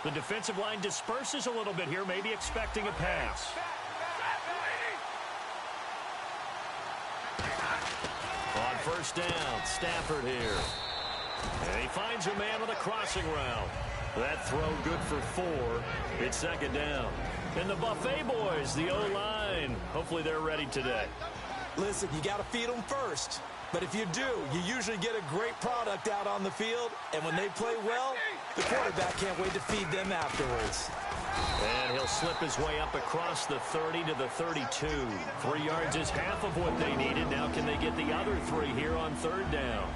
The defensive line disperses a little bit here, maybe expecting a pass. On first down, Stafford here. And he finds a man on the crossing route. That throw good for 4. It's second down. And the Buffet boys, the O-line, hopefully they're ready today. Listen, you got to feed them first. But if you do, you usually get a great product out on the field. And when they play well, the quarterback can't wait to feed them afterwards. And he'll slip his way up across the 30 to the 32. 3 yards is half of what they needed. Now can they get the other 3 here on third down?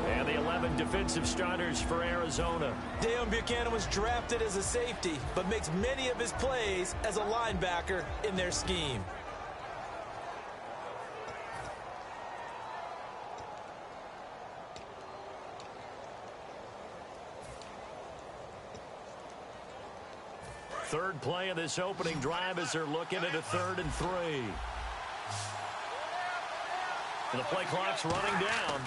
And the 11 defensive starters for Arizona. Deion Buchanan was drafted as a safety, but makes many of his plays as a linebacker in their scheme. Third play of this opening drive as they're looking at a 3rd and 3. And the play clock's running down.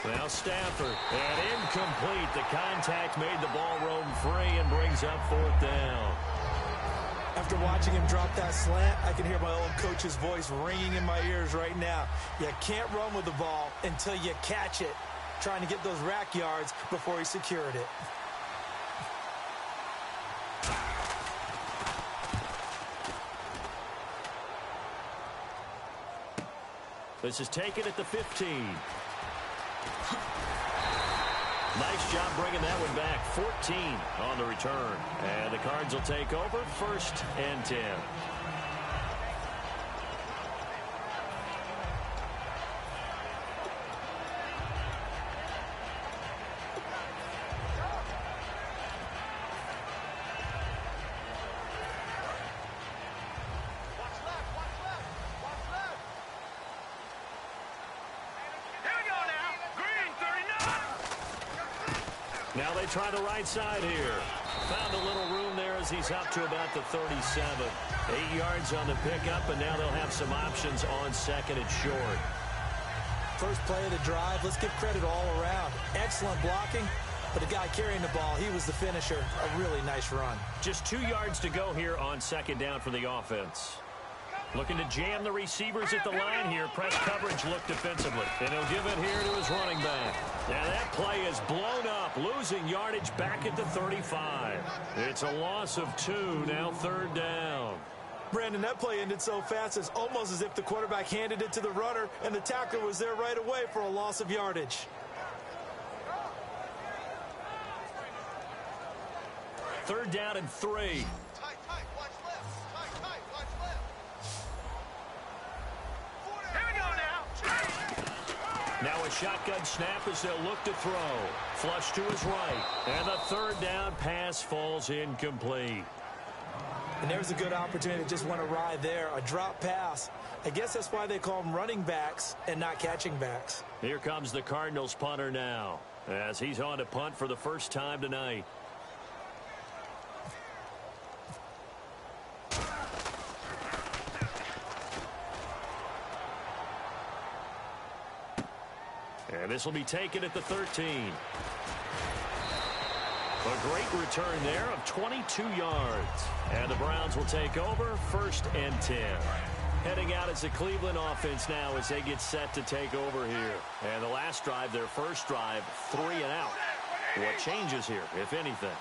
Now Stafford, and incomplete. The contact made the ball roam free and brings up 4th down. After watching him drop that slant, I can hear my old coach's voice ringing in my ears right now. You can't run with the ball until you catch it. Trying to get those rack yards before he secured it. This is taken at the 15. Nice job bringing that one back. 14 on the return. And the Cards will take over 1st and 10. Now they try the right side here. Found a little room there as he's up to about the 37. 8 yards on the pickup, and now they'll have some options on 2nd and short. First play of the drive, let's give credit all around. Excellent blocking, but the guy carrying the ball, he was the finisher. A really nice run. Just 2 yards to go here on 2nd down for the offense. Looking to jam the receivers at the line here. Press coverage look defensively. And he'll give it here to his running back. Now that play is blown up, losing yardage back at the 35. It's a loss of 2, now 3rd down. Brandon, that play ended so fast, it's almost as if the quarterback handed it to the runner, and the tackler was there right away for a loss of yardage. Third down and 3. Now a shotgun snap as they'll look to throw. Flush to his right. And the 3rd down pass falls incomplete. And there's a good opportunity to just want to ride there. A drop pass. I guess that's why they call them running backs and not catching backs. Here comes the Cardinals punter now, as he's on to punt for the first time tonight. And this will be taken at the 13. A great return there of 22 yards. And the Browns will take over 1st and 10. Heading out as the Cleveland offense now as they get set to take over here. And the last drive, their first drive, 3 and out. What changes here, if anything?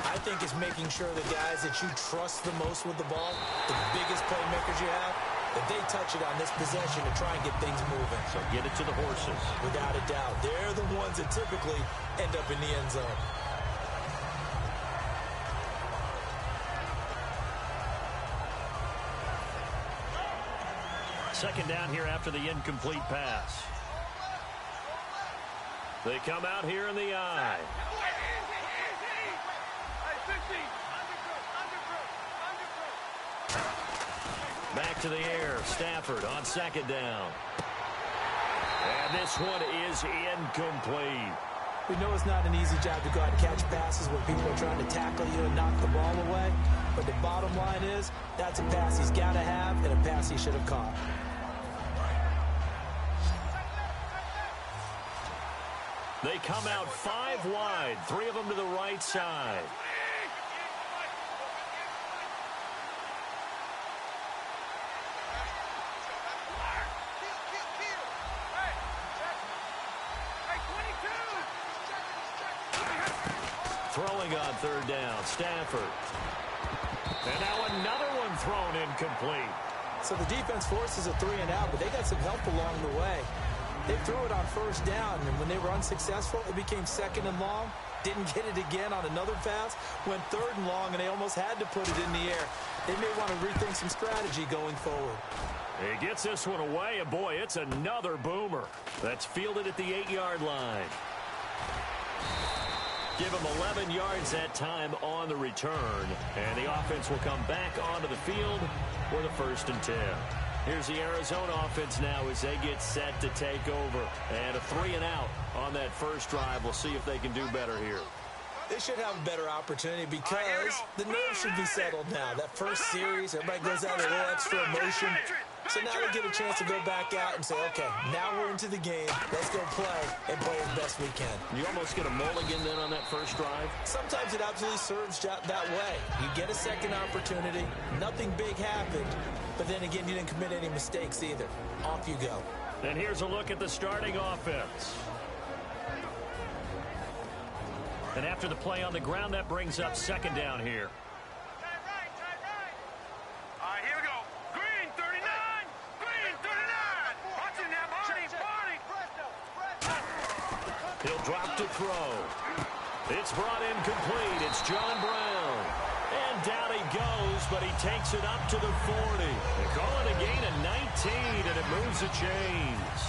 I think it's making sure the guys that you trust the most with the ball, the biggest playmakers you have, that they touch it on this possession to try and get things moving. So get it to the horses. Without a doubt. They're the ones that typically end up in the end zone. Second down here after the incomplete pass. They come out here in the eye. Back to the air. Stafford on 2nd down. And this one is incomplete. We know it's not an easy job to go out and catch passes when people are trying to tackle you and knock the ball away. But the bottom line is, that's a pass he's got to have and a pass he should have caught. They come out 5 wide, 3 of them to the right side. Throwing on 3rd down, Stafford. And now another one thrown incomplete. So the defense forces a 3 and out, but they got some help along the way. They threw it on 1st down, and when they were unsuccessful, it became 2nd and long. Didn't get it again on another pass. Went 3rd and long, and they almost had to put it in the air. They may want to rethink some strategy going forward. He gets this one away, and boy, it's another boomer. That's fielded at the 8-yard line. Give him 11 yards that time on the return, and the offense will come back onto the field for the 1st and 10. Here's the Arizona offense now as they get set to take over. And a 3 and out on that first drive. We'll see if they can do better here. They should have a better opportunity because the nerves should be settled now. That first series, everybody goes out with a little extra emotion. So now they get a chance to go back out and say, okay, now we're into the game. Let's go play and play as best we can. You almost get a mulligan then on that first drive? Sometimes it absolutely serves that way. You get a second opportunity. Nothing big happened. But then again, you didn't commit any mistakes either. Off you go. And here's a look at the starting offense. And after the play on the ground, that brings up 2nd down here. He'll drop to throw. It's brought in complete. It's John Brown. And down he goes, but he takes it up to the 40. They call it a gain of 19, and it moves the chains.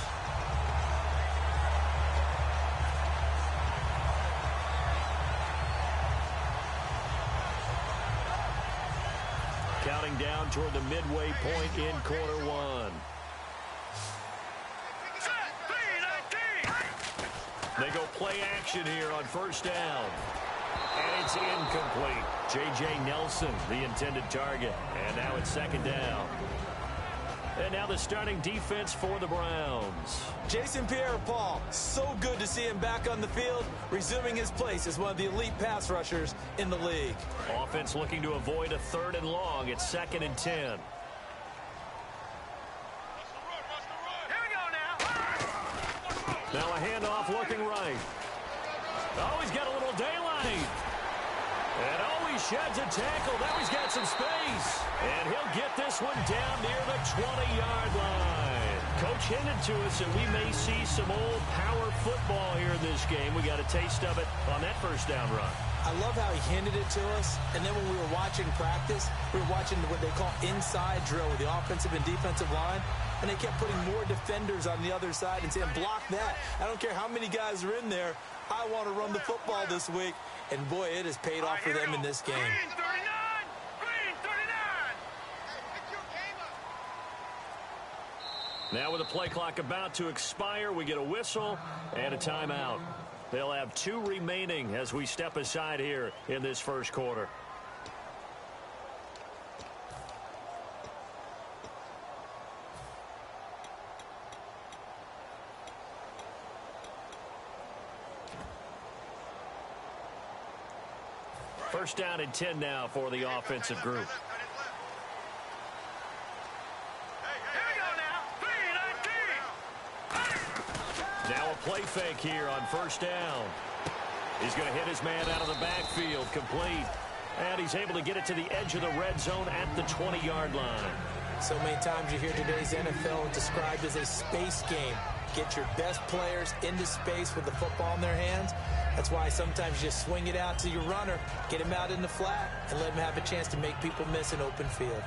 Counting down toward the midway point in quarter 1. They go play action here on 1st down. And it's incomplete. J.J. Nelson, the intended target. And now it's 2nd down. And now the starting defense for the Browns. Jason Pierre-Paul, so good to see him back on the field, resuming his place as one of the elite pass rushers in the league. Offense looking to avoid a 3rd and long. It's 2nd and 10. Now a handoff looking right. Oh, he's got a little daylight. And oh, he sheds a tackle. Now he's got some space. And he'll get this one down near the 20-yard line. Coach hinted to us that we may see some old power football here in this game. We got a taste of it on that 1st down run. I love how he handed it to us, and then when we were watching practice, we were watching what they call inside drill with the offensive and defensive line, and they kept putting more defenders on the other side and saying, block that. I don't care how many guys are in there. I want to run the football this week, and boy, it has paid off for them in this game. Now with the play clock about to expire, we get a whistle and a timeout. They'll have 2 remaining as we step aside here in this first quarter. First down and 10 now for the offensive group. Now a play fake here on 1st down. He's going to hit his man out of the backfield, complete. And he's able to get it to the edge of the red zone at the 20-yard line. So many times you hear today's NFL described as a space game. Get your best players into space with the football in their hands. That's why sometimes you just swing it out to your runner, get him out in the flat, and let him have a chance to make people miss an open field.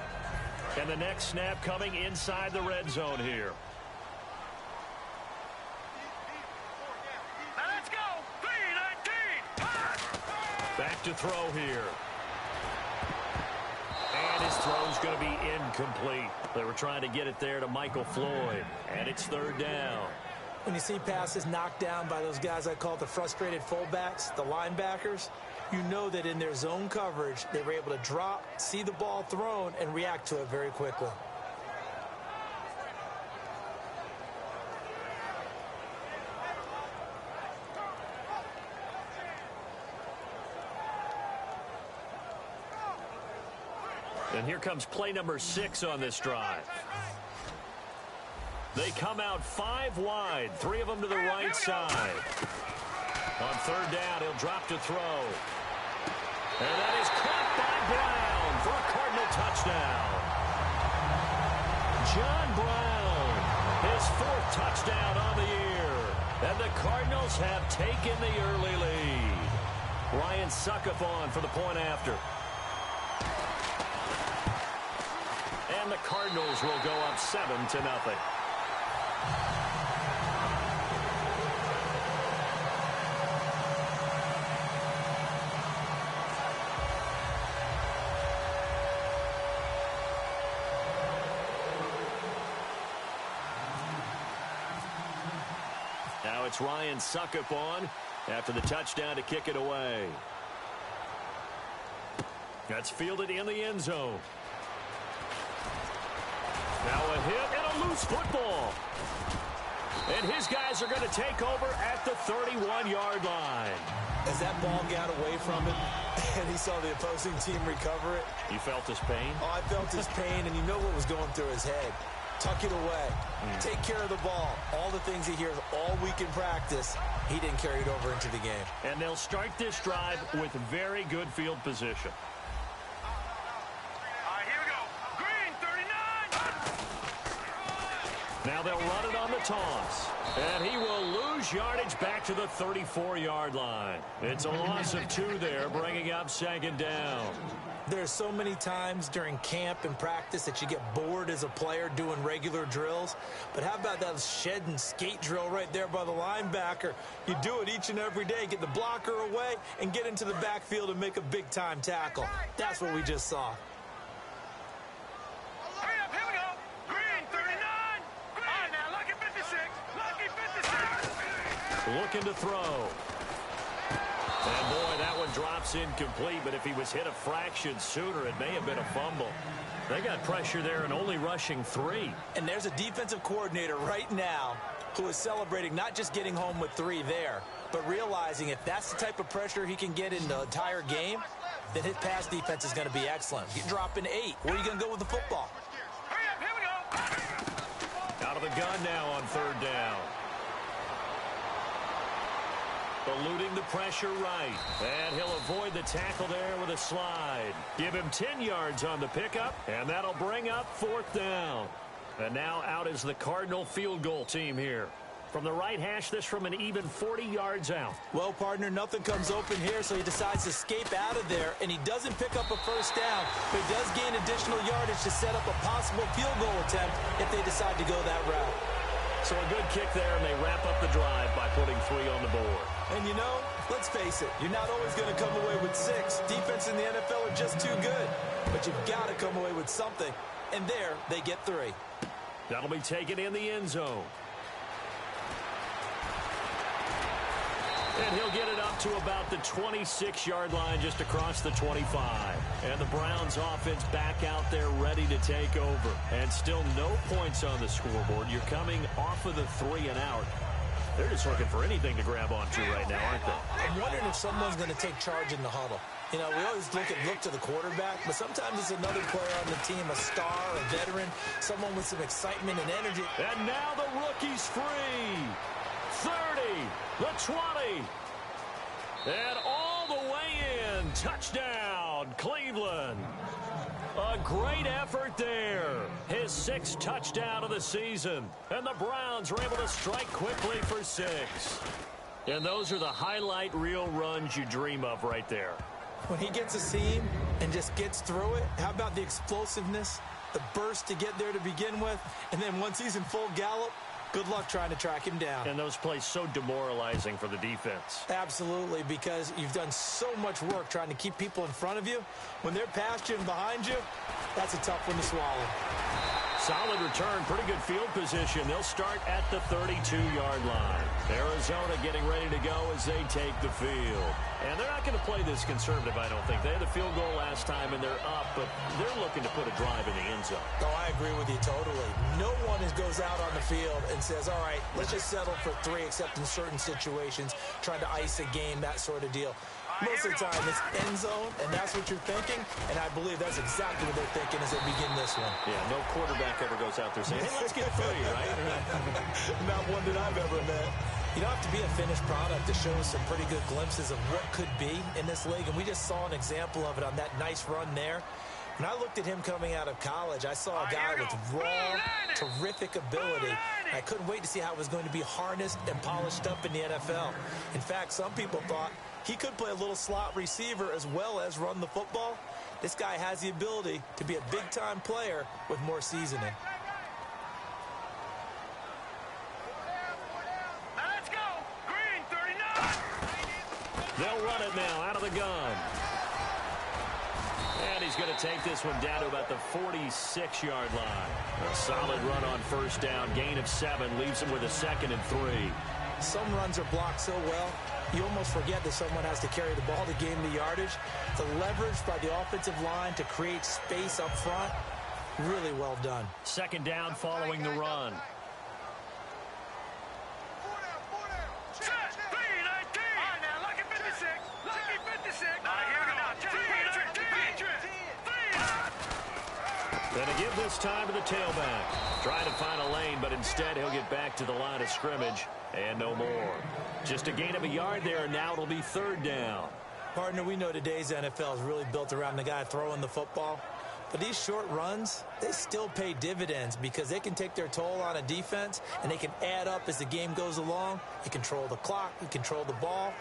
And the next snap coming inside the red zone here. Back to throw here. And his throw's going to be incomplete. They were trying to get it there to Michael Floyd. And it's 3rd down. When you see passes knocked down by those guys I call the frustrated fullbacks, the linebackers, you know that in their zone coverage, they were able to drop, see the ball thrown, and react to it very quickly. And here comes play number 6 on this drive. They come out 5 wide, 3 of them to the right side. On third down, he'll drop to throw. And that is caught by Brown for a Cardinal touchdown. John Brown, his 4th touchdown on the year. And the Cardinals have taken the early lead. Ryan Suckup on for the point after. And the Cardinals will go up 7-0. Now it's Ryan Suckup on after the touchdown to kick it away. That's fielded in the end zone. Now a hit and a loose football. And his guys are going to take over at the 31-yard line. As that ball got away from him and he saw the opposing team recover it. You felt his pain? Oh, I felt his pain, and you know what was going through his head. Tuck it away. Take care of the ball. All the things he hears all week in practice, he didn't carry it over into the game. And they'll start this drive with very good field position. Now they'll run it on the toss. And he will lose yardage back to the 34-yard line. It's a loss of 2 there, bringing up 2nd down. There's so many times during camp and practice that you get bored as a player doing regular drills. But how about that shed and skate drill right there by the linebacker? You do it each and every day. Get the blocker away and get into the backfield and make a big-time tackle. That's what we just saw. Looking to throw. And boy, that one drops incomplete, but if he was hit a fraction sooner, it may have been a fumble. They got pressure there and only rushing 3. And there's a defensive coordinator right now who is celebrating not just getting home with 3 there, but realizing if that's the type of pressure he can get in the entire game, then his pass defense is going to be excellent. You're dropping 8. Where are you going to go with the football? Out of the gun now on third down. Eluding the pressure right. And he'll avoid the tackle there with a slide. Give him 10 yards on the pickup, and that'll bring up fourth down. And now out is the Cardinal field goal team here. From the right hash, this from an even 40 yards out. Well, partner, nothing comes open here, so he decides to escape out of there, and he doesn't pick up a first down, but he does gain additional yardage to set up a possible field goal attempt if they decide to go that route. So a good kick there, and they wrap up the drive by putting 3 on the board. And you know, let's face it, you're not always going to come away with 6. Defense in the NFL are just too good. But you've got to come away with something. And there, they get 3. That'll be taken in the end zone. And he'll get it up to about the 26-yard line, just across the 25. And the Browns offense back out there ready to take over. And still no points on the scoreboard. You're coming off of the 3 and out. They're just looking for anything to grab onto right now, aren't they? I'm wondering if someone's going to take charge in the huddle. You know, we always look to the quarterback, but sometimes it's another player on the team, a star, a veteran, someone with some excitement and energy. And now the rookie's free. 30, the 20, and all the way in. Touchdown, Cleveland. A great effort there. His 6th touchdown of the season. And the Browns are able to strike quickly for 6. And those are the highlight reel runs you dream of right there. When he gets a seam and just gets through it, how about the explosiveness, the burst to get there to begin with, and then once he's in full gallop, good luck trying to track him down. And those plays so demoralizing for the defense. Absolutely, because you've done so much work trying to keep people in front of you. When they're past you and behind you, that's a tough one to swallow. Solid return, pretty good field position. They'll start at the 32-yard line. Arizona getting ready to go as they take the field. And they're not going to play this conservative, I don't think. They had the field goal last time, and they're up, but they're looking to put a drive in the end zone. Oh, I agree with you totally. No one goes out on the field and says, all right, let's just settle for 3, except in certain situations, trying to ice a game, that sort of deal. Most of the time, it's end zone, and that's what you're thinking, and I believe that's exactly what they're thinking as they begin this one. Yeah, no quarterback ever goes out there saying, hey, let's get 3, right? Not one that I've ever met. You don't have to be a finished product to show us some pretty good glimpses of what could be in this league, and we just saw an example of it on that nice run there. When I looked at him coming out of college, I saw a guy with raw, terrific ability. I couldn't wait to see how it was going to be harnessed and polished up in the NFL. In fact, some people thought he could play a little slot receiver as well as run the football. This guy has the ability to be a big-time player with more seasoning. Let's go! Green, 39! They'll run it now out of the gun. And he's going to take this one down to about the 46-yard line. A solid run on first down. Gain of 7 leaves him with a 2nd and 3. Some runs are blocked so well, you almost forget that someone has to carry the ball to gain the yardage. The leverage by the offensive line to create space up front, really well done. 2nd down following the run. Going to give this time to the tailback. Trying to find a lane, but instead he'll get back to the line of scrimmage and no more. Just a gain of a yard there, and now it'll be 3rd down. Partner, we know today's NFL is really built around the guy throwing the football. But these short runs, they still pay dividends because they can take their toll on a defense, and they can add up as the game goes along. You control the clock, you control the ball,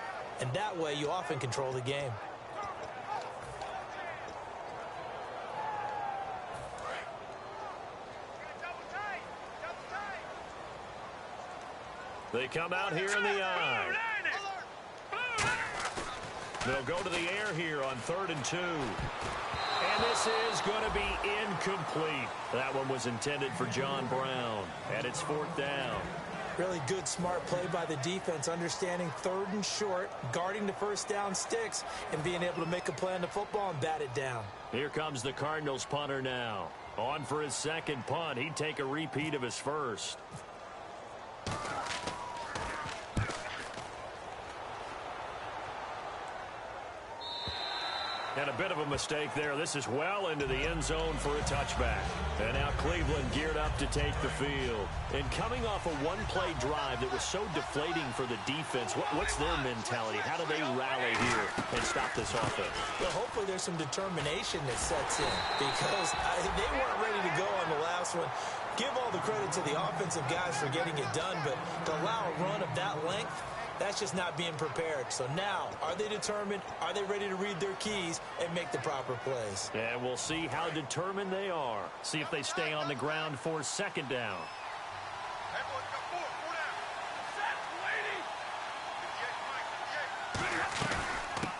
and that way you often control the game. They come out here in the eye. They'll go to the air here on 3rd and 2. And this is going to be incomplete. That one was intended for John Brown. And it's 4th down. Really good, smart play by the defense, understanding 3rd and short, guarding the first down sticks, and being able to make a play on the football and bat it down. Here comes the Cardinals punter now. On for his 2nd punt. He'd take a repeat of his first. And a bit of a mistake there. This is well into the end zone for a touchback. And now Cleveland geared up to take the field. And coming off a one-play drive that was so deflating for the defense, what's their mentality? How do they rally here and stop this offense? Well, hopefully there's some determination that sets in because they weren't ready to go on the last one. Give all the credit to the offensive guys for getting it done, but to allow a run of that length, that's just not being prepared. So now, are they determined? Are they ready to read their keys and make the proper plays? And we'll see how determined they are. See if they stay on the ground for 2nd down.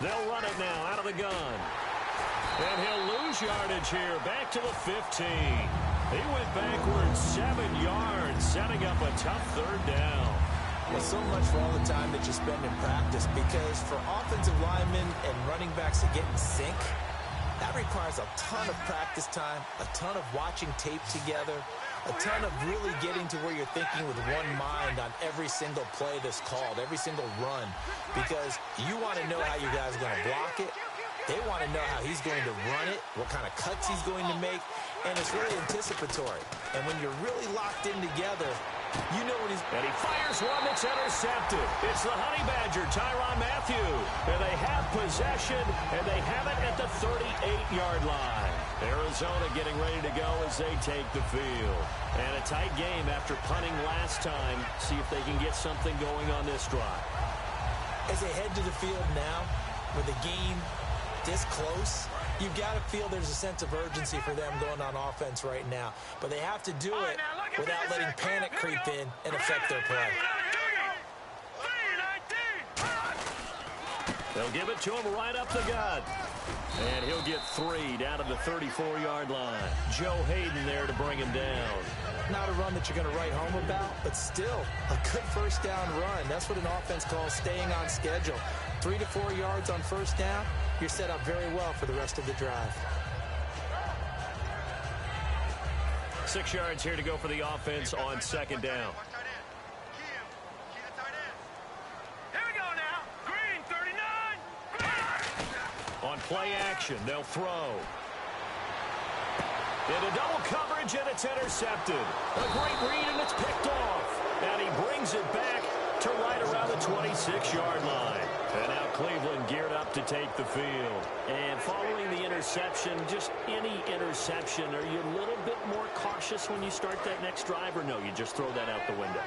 They'll run it now out of the gun. And he'll lose yardage here. Back to the 15. He went backwards 7 yards, setting up a tough 3rd down. Well, so much for all the time that you spend in practice, because for offensive linemen and running backs to get in sync, that requires a ton of practice time, a ton of watching tape together, a ton of really getting to where you're thinking with one mind on every single play that's called, every single run, because you want to know how you guys are going to block it. They want to know how he's going to run it, what kind of cuts he's going to make, and it's really anticipatory. And when you're really locked in together, you know what he's... And he fires one that's intercepted. It's the Honey Badger, Tyrann Mathieu. And they have possession, and they have it at the 38-yard line. Arizona getting ready to go as they take the field. And a tight game after punting last time. See if they can get something going on this drive. As they head to the field now, with the game this close, you've got to feel there's a sense of urgency for them going on offense right now. But they have to do it without letting panic creep in and affect their play. They'll give it to him right up the gut. And he'll get 3 down to the 34-yard line. Joe Hayden there to bring him down. Not a run that you're going to write home about, but still a good first down run. That's what an offense calls staying on schedule. 3 to 4 yards on first down, you're set up very well for the rest of the drive. 6 yards here to go for the offense on 2nd down. Here we go now. Green, 39. play action. They'll throw. Into double coverage, and it's intercepted. A great read, and it's picked off. And he brings it back to right around the 26-yard line. And now Cleveland geared up to take the field. And following the interception, just any interception, are you a little bit more cautious when you start that next drive, or no, you just throw that out the window?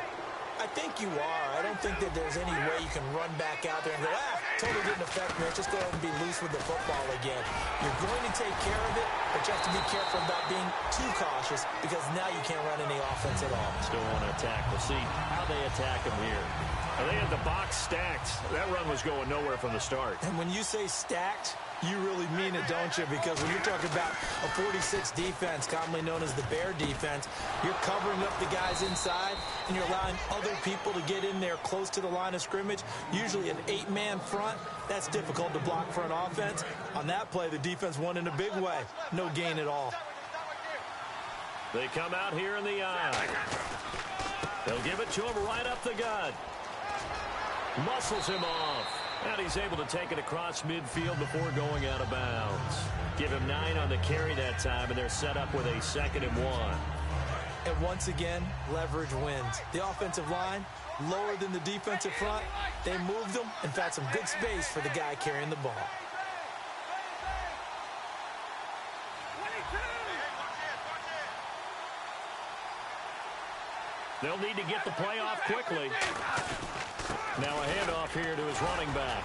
I think you are. I don't think that there's any way you can run back out there and go, totally didn't affect me. Just go ahead and be loose with the football again. You're going to take care of it, but you have to be careful about being too cautious because now you can't run any offense at all. Still want to attack. We'll see how they attack him here. They had the box stacked. That run was going nowhere from the start. And when you say stacked, you really mean it, don't you? Because when you're talking about a 46 defense, commonly known as the Bear defense, you're covering up the guys inside, and you're allowing other people to get in there close to the line of scrimmage, usually an 8-man front. That's difficult to block for an offense. On that play, the defense won in a big way. No gain at all. They come out here in the aisle. They'll give it to him right up the gut. Muscles him off. And he's able to take it across midfield before going out of bounds. Give him 9 on the carry that time, and they're set up with a 2nd and 1. And once again, leverage wins. The offensive line, lower than the defensive front. They moved them and found some good space for the guy carrying the ball. They'll need to get the play off quickly. Now a handoff here to his running back.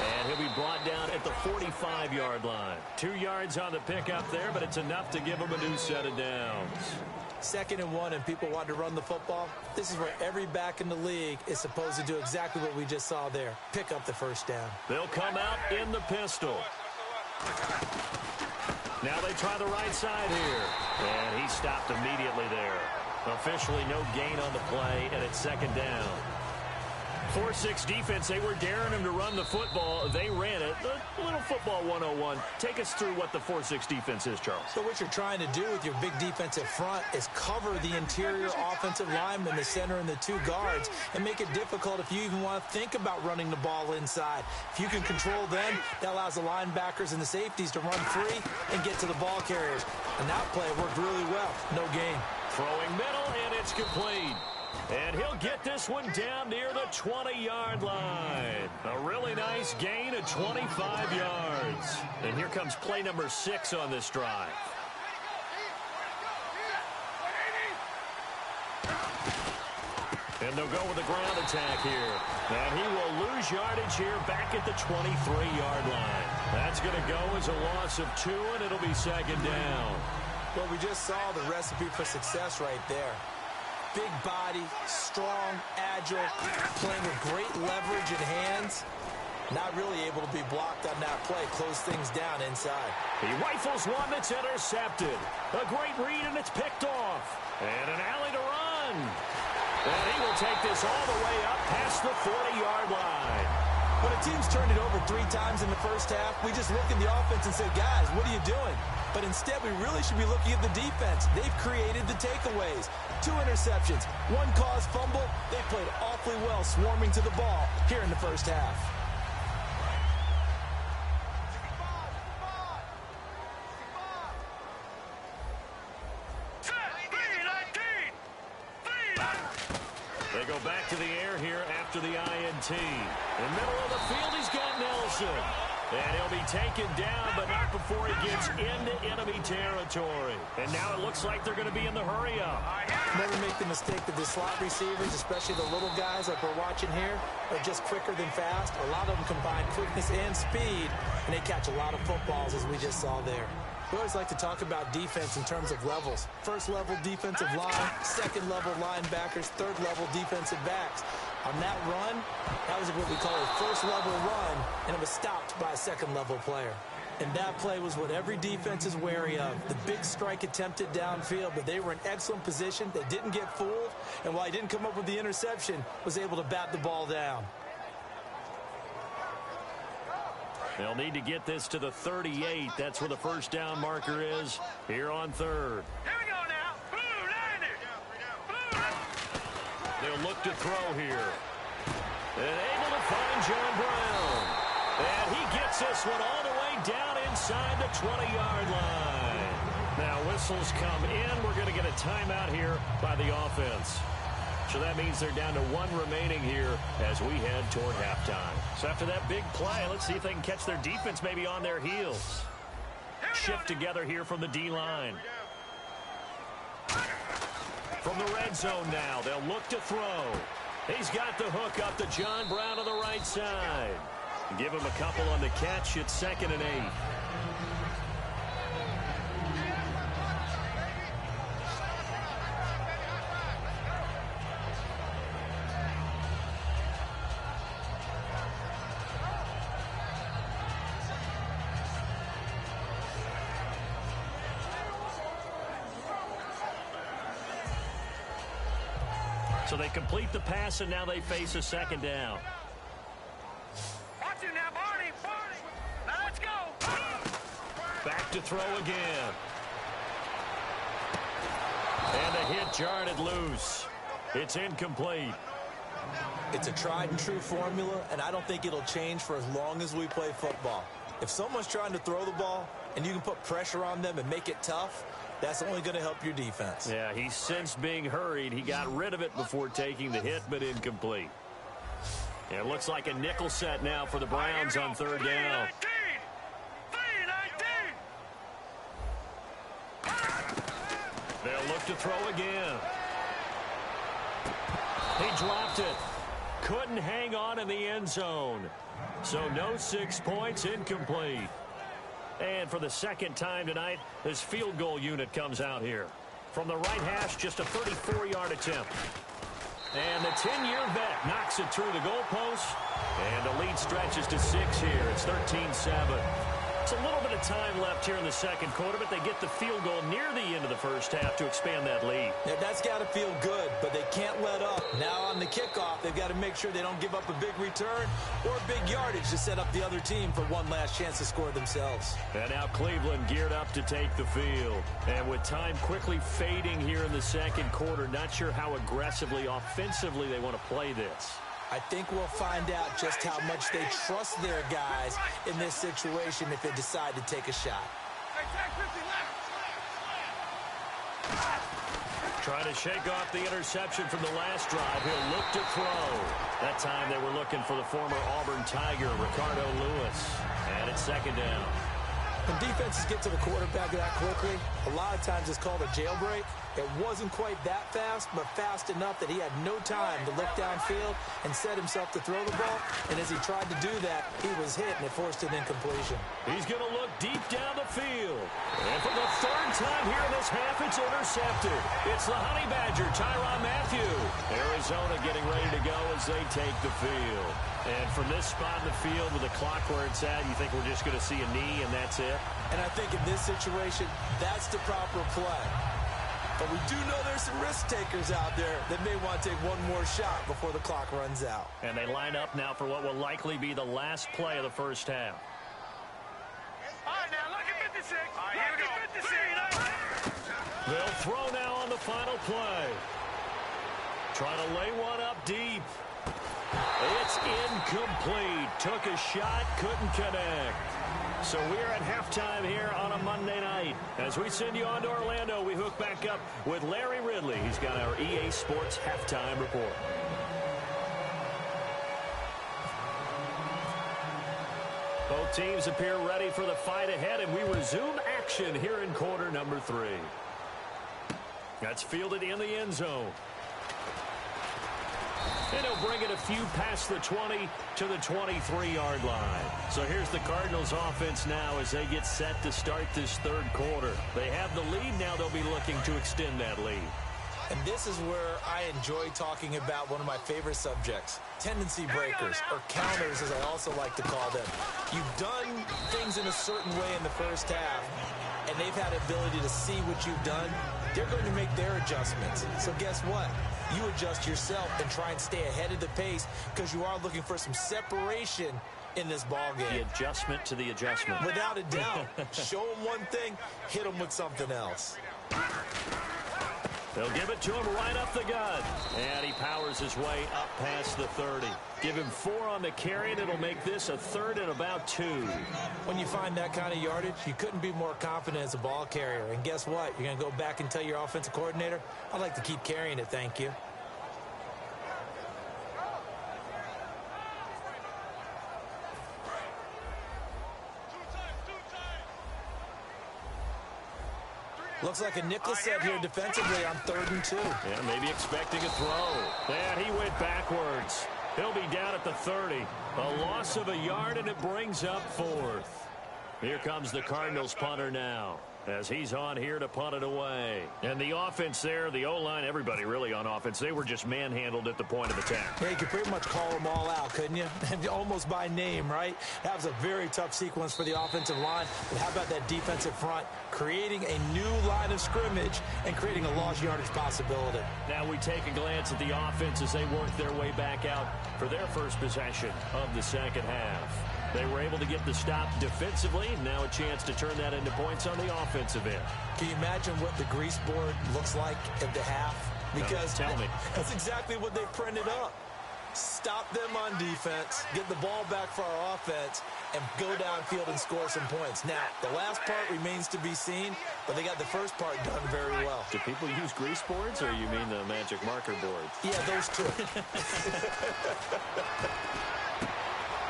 And he'll be brought down at the 45-yard line. 2 yards on the pickup there, but it's enough to give him a new set of downs. 2nd and 1, and people want to run the football. This is where every back in the league is supposed to do exactly what we just saw there. Pick up the first down. They'll come out in the pistol. Now they try the right side here. And he stopped immediately there. Officially no gain on the play, and it's 2nd down. 4-6 defense, they were daring him to run the football. They ran it. A little football 101. Take us through what the 4-6 defense is, Charles. So what you're trying to do with your big defensive front is cover the interior offensive lineman, the center, and the 2 guards, and make it difficult if you even want to think about running the ball inside. If you can control them, that allows the linebackers and the safeties to run free and get to the ball carriers. And that play worked really well. No gain. Throwing middle, and it's complete. And he'll get this one down near the 20-yard line. A really nice gain of 25 yards. And here comes play number 6 on this drive. And they'll go with a ground attack here. And he will lose yardage here back at the 23-yard line. That's going to go as a loss of 2, and it'll be 2nd down. Well, we just saw the recipe for success right there. Big body, strong, agile, playing with great leverage in hands. Not really able to be blocked on that play. Close things down inside. He rifles one that's intercepted. A great read, and it's picked off. And an alley to run. And he will take this all the way up past the 40-yard line. When a team's turned it over 3 times in the first half, we just look at the offense and say, guys, what are you doing? But instead, we really should be looking at the defense. They've created the takeaways. 2 interceptions, 1 caused fumble. They played awfully well swarming to the ball here in the first half. They go back to the air here after the INT. In the middle of the field, he's got Nelson. And he'll be taken down, but not before he gets into enemy territory. And now it looks like they're going to be in the hurry-up. Never make the mistake that the slot receivers, especially the little guys like we're watching here, are just quicker than fast. A lot of them combine quickness and speed, and they catch a lot of footballs, as we just saw there. We always like to talk about defense in terms of levels. First level defensive line, second level linebackers, third level defensive backs. On that run, that was what we call a first level run, and it was stopped by a second level player. And that play was what every defense is wary of. The big strike attempted downfield, but they were in excellent position. They didn't get fooled, and while he didn't come up with the interception, was able to bat the ball down. They'll need to get this to the 38. That's where the first down marker is here on 3rd. Here we go now. Blue, line it. They'll look to throw here. And able to find John Brown. And he gets this one all the way down inside the 20-yard line. Now whistles come in. We're going to get a timeout here by the offense. So that means they're down to one remaining here as we head toward halftime. So after that big play, let's see if they can catch their defense maybe on their heels. Shift together here from the D-line. From the red zone now, they'll look to throw. He's got the hook up to John Brown on the right side. Give him a couple on the catch. It's 2nd and 8. So they complete the pass, and now they face a 2nd down. Watch it now, Barney. Now let's go. Back to throw again. And the hit jarred it loose. It's incomplete. It's a tried and true formula, and I don't think it'll change for as long as we play football. If someone's trying to throw the ball and you can put pressure on them and make it tough, that's only going to help your defense. Yeah, he sensed being hurried. He got rid of it before taking the hit, but incomplete. Yeah, it looks like a nickel set now for the Browns on 3rd down. 3-19. They'll look to throw again. He dropped it. Couldn't hang on in the end zone. So no 6 points, incomplete. And for the 2nd time tonight, this field goal unit comes out here. From the right hash, just a 34-yard attempt. And the 10-year vet knocks it through the goalpost. And the lead stretches to 6 here. It's 13-7. It's a little bit of time left here in the 2nd quarter, but they get the field goal near the end of the 1st half to expand that lead. Yeah, that's got to feel good, but they can't let up. Now on the kickoff, they've got to make sure they don't give up a big return or big yardage to set up the other team for one last chance to score themselves. And now Cleveland geared up to take the field. And with time quickly fading here in the 2nd quarter, not sure how aggressively, offensively they want to play this. I think we'll find out just how much they trust their guys in this situation if they decide to take a shot. Trying to shake off the interception from the last drive. He'll look to throw. That time they were looking for the former Auburn Tiger, Ricardo Lewis. And it's 2nd down. When defenses get to the quarterback that quickly, a lot of times it's called a jailbreak. It wasn't quite that fast, but fast enough that he had no time to look downfield and set himself to throw the ball. And as he tried to do that, he was hit, and it forced an incompletion. He's going to look deep down the field. And for the 3rd time here in this half, it's intercepted. It's the Honey Badger, Tyrann Mathieu. Arizona getting ready to go as they take the field. And from this spot in the field with the clock where it's at, you think we're just going to see a knee and that's it? And I think in this situation, that's the proper play. But we do know there's some risk takers out there that may want to take one more shot before the clock runs out. And they line up now for what will likely be the last play of the 1st half. All right, now look at 56. All right, here we go. 56. They'll throw now on the final play. Trying to lay one up deep. It's incomplete. Took a shot, couldn't connect. So we're at halftime here on a Monday night. As we send you on to Orlando, we hook back up with Larry Ridley. He's got our EA Sports halftime report. Both teams appear ready for the fight ahead, and we resume action here in quarter number 3. That's fielded in the end zone. And he'll bring it a few past the 20 to the 23-yard line. So here's the Cardinals offense now as they get set to start this 3rd quarter. They have the lead now. They'll be looking to extend that lead. And this is where I enjoy talking about one of my favorite subjects, tendency breakers, or counters as I also like to call them. You've done things in a certain way in the 1st half, and they've had the ability to see what you've done. They're going to make their adjustments. So guess what? You adjust yourself and try and stay ahead of the pace because you are looking for some separation in this ball game. The adjustment to the adjustment. Without a doubt. Show them one thing, hit them with something else. They'll give it to him right up the gut. And he powers his way up past the 30. Give him 4 on the carry, and it'll make this a 3rd and about 2. When you find that kind of yardage, you couldn't be more confident as a ball carrier. And guess what? You're going to go back and tell your offensive coordinator, I'd like to keep carrying it, thank you. Looks like a nickel set here defensively on 3rd and 2. Yeah, maybe expecting a throw. And he went backwards. He'll be down at the 30. A loss of a yard, and it brings up 4th. Here comes the Cardinals punter now, as he's on here to punt it away. And the offense there, the O-line, everybody really on offense, they were just manhandled at the point of attack. Yeah, you could pretty much call them all out, couldn't you? Almost by name, right? That was a very tough sequence for the offensive line. But how about that defensive front, creating a new line of scrimmage and creating a lost yardage possibility? Now we take a glance at the offense as they work their way back out for their first possession of the second half. They were able to get the stop defensively. Now a chance to turn that into points on the offensive end. Can you imagine what the grease board looks like at the half? Because tell me. That's exactly what they printed up. Stop them on defense, get the ball back for our offense, and go downfield and score some points. Now, the last part remains to be seen, but they got the first part done very well. Do people use grease boards, or you mean the magic marker boards? Yeah, those two.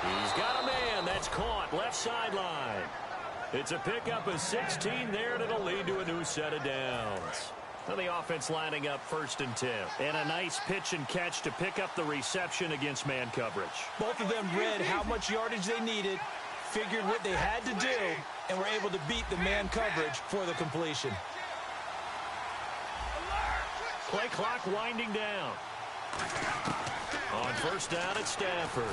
He's got a man. That's caught. Left sideline. It's a pickup of 16 there, and it'll lead to a new set of downs. Now the offense lining up 1st and 10. And a nice pitch and catch to pick up the reception against man coverage. Both of them read how much yardage they needed, figured what they had to do, and were able to beat the man coverage for the completion. Play clock winding down. On 1st down at Stafford.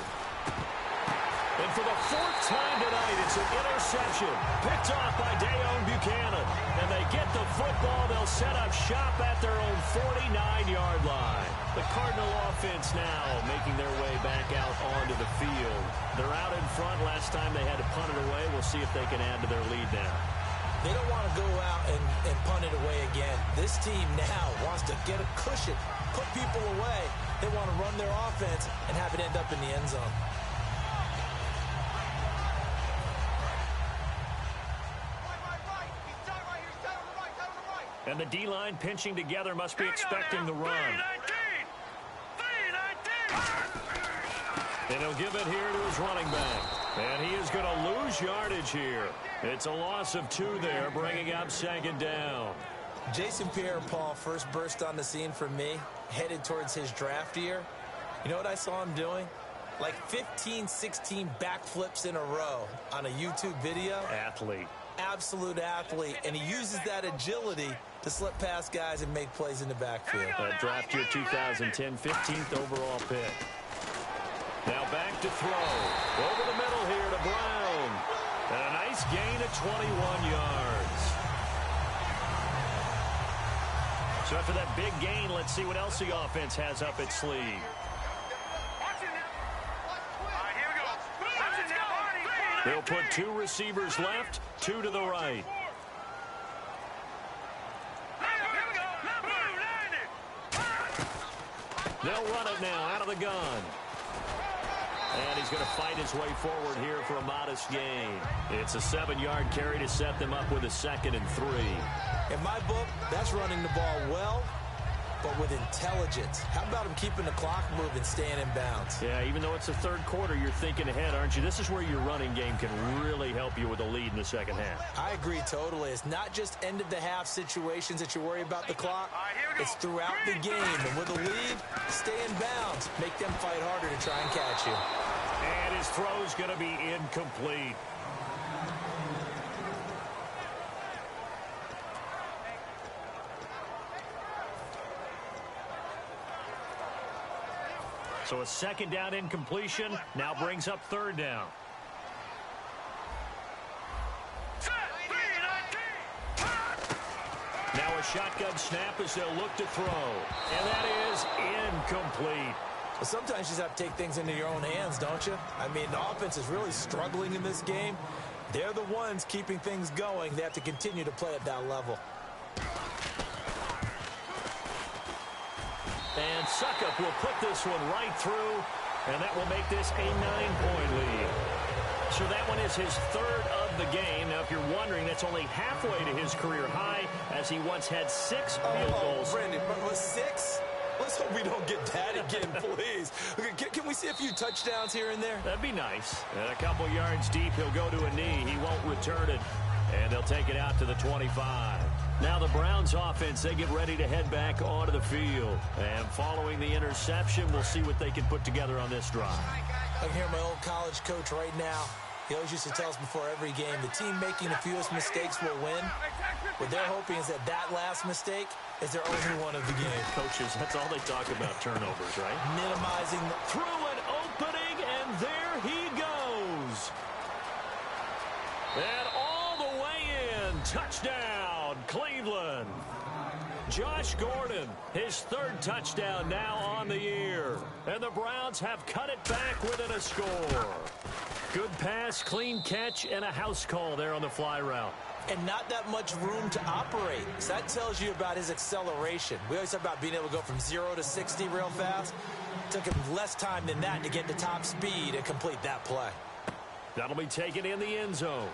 And for the 4th time tonight, it's an interception. Picked off by Dayon Buchanan. And they get the football. They'll set up shop at their own 49-yard line. The Cardinal offense now making their way back out onto the field. They're out in front. Last time they had to punt it away. We'll see if they can add to their lead now. They don't want to go out and punt it away again. This team now wants to get a cushion, put people away. They want to run their offense and have it end up in the end zone. And the D-line pinching together must be expecting the run. And he'll give it here to his running back. And he is going to lose yardage here. It's a loss of 2 there, bringing up 2nd down. Jason Pierre-Paul first burst on the scene for me, headed towards his draft year. You know what I saw him doing? Like 15, 16 backflips in a row on a YouTube video. Athlete. Absolute athlete, and he uses that agility to slip past guys and make plays in the backfield. Draft year 2010, 15th overall pick. Now back to throw. Over the middle here to Brown. And a nice gain of 21 yards. So after that big gain, let's see what else the offense has up its sleeve. They'll put 2 receivers left, 2 to the right. They'll run it now out of the gun. And he's going to fight his way forward here for a modest gain. It's a 7-yard carry to set them up with a 2nd and 3. In my book, that's running the ball well, but with intelligence. How about him keeping the clock moving, staying in bounds? Yeah, even though it's the 3rd quarter, you're thinking ahead, aren't you? This is where your running game can really help you with a lead in the 2nd half. I agree totally. It's not just end-of-the-half situations that you worry about the clock. It's throughout the game. And with a lead, stay in bounds. Make them fight harder to try and catch you. And his throw's going to be incomplete. So a 2nd down incompletion now brings up 3rd down. Now a shotgun snap as they'll look to throw. And that is incomplete. Well, sometimes you just have to take things into your own hands, don't you? I mean, the offense is really struggling in this game. They're the ones keeping things going. They have to continue to play at that level. And Suckup will put this one right through, and that will make this a 9-point lead. So that one is his third of the game. Now, if you're wondering, that's only halfway to his career high, as he once had 6 field goals. Brandon, was 6? Let's hope we don't get that again, please. Can we see a few touchdowns here and there? That'd be nice. And a couple yards deep, he'll go to a knee. He won't return it. And they'll take it out to the 25. Now the Browns offense, they get ready to head back onto the field. And following the interception, we'll see what they can put together on this drive. I can hear my old college coach right now. He always used to tell us before every game, the team making the fewest mistakes will win. What they're hoping is that last mistake is their only one of the game. Coaches, that's all they talk about, turnovers, right? Minimizing the... Through an opening, and there he goes. And all the way in. Touchdown, Cleveland. Josh Gordon, his third touchdown now on the year. And the Browns have cut it back within a score. Good pass, clean catch, and a house call there on the fly route. And not that much room to operate. So that tells you about his acceleration. We always talk about being able to go from 0 to 60 real fast. It took him less time than that to get to top speed and complete that play. That'll be taken in the end zone.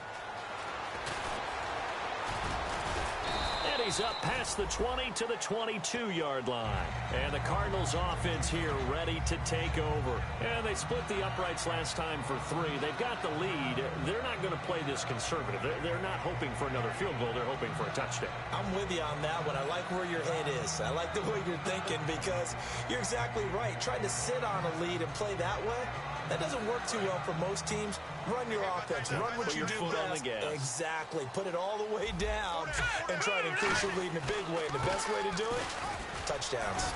And he's up past the 20 to the 22-yard line. And the Cardinals offense here ready to take over. And they split the uprights last time for 3. They've got the lead. They're not going to play this conservative. They're not hoping for another field goal. They're hoping for a touchdown. I'm with you on that one. I like where your head is. I like the way you're thinking because you're exactly right. Trying to sit on a lead and play that way, that doesn't work too well for most teams. Run your offense. Run what you do best. Exactly. Put it all the way down and try to increase your lead in a big way. And the best way to do it, touchdowns.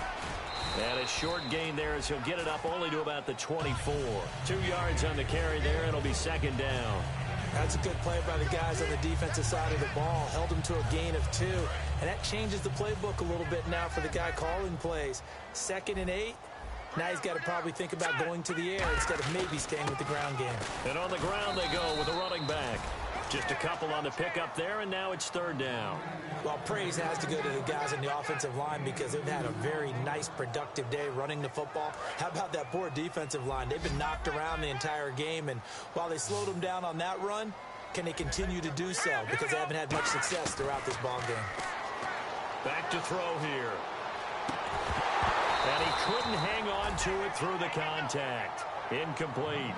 And a short gain there as he'll get it up only to about the 24. 2 yards on the carry there, and it'll be second down. That's a good play by the guys on the defensive side of the ball. Held them to a gain of 2. And that changes the playbook a little bit now for the guy calling plays. 2nd and 8. Now he's got to probably think about going to the air instead of maybe staying with the ground game. And on the ground they go with a running back. Just a couple on the pickup there, and now it's third down. Well, praise has to go to the guys on the offensive line because they've had a very nice, productive day running the football. How about that poor defensive line? They've been knocked around the entire game, and while they slowed them down on that run, can they continue to do so? Because they haven't had much success throughout this ball game. Back to throw here. And he couldn't hang on to it through the contact. Incomplete.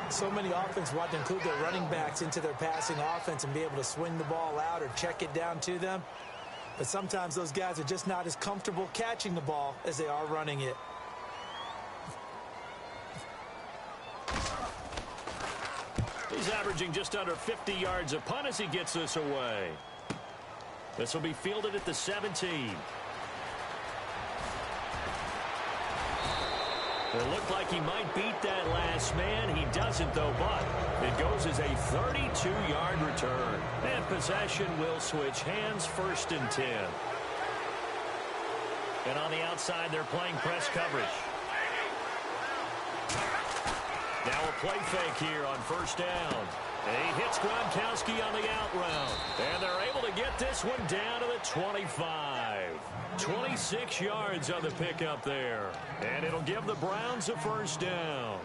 So many offenses want to include their running backs into their passing offense and be able to swing the ball out or check it down to them. But sometimes those guys are just not as comfortable catching the ball as they are running it. He's averaging just under 50 yards a punt as he gets this away. This will be fielded at the 17. It looked like he might beat that last man. He doesn't, though, but it goes as a 32-yard return. And possession will switch hands, 1st and 10. And on the outside, they're playing press coverage. Now a play fake here on 1st down. And he hits Gronkowski on the out route. And they're able to get this one down to the 25. 26 yards on the pickup there. And it'll give the Browns a 1st down.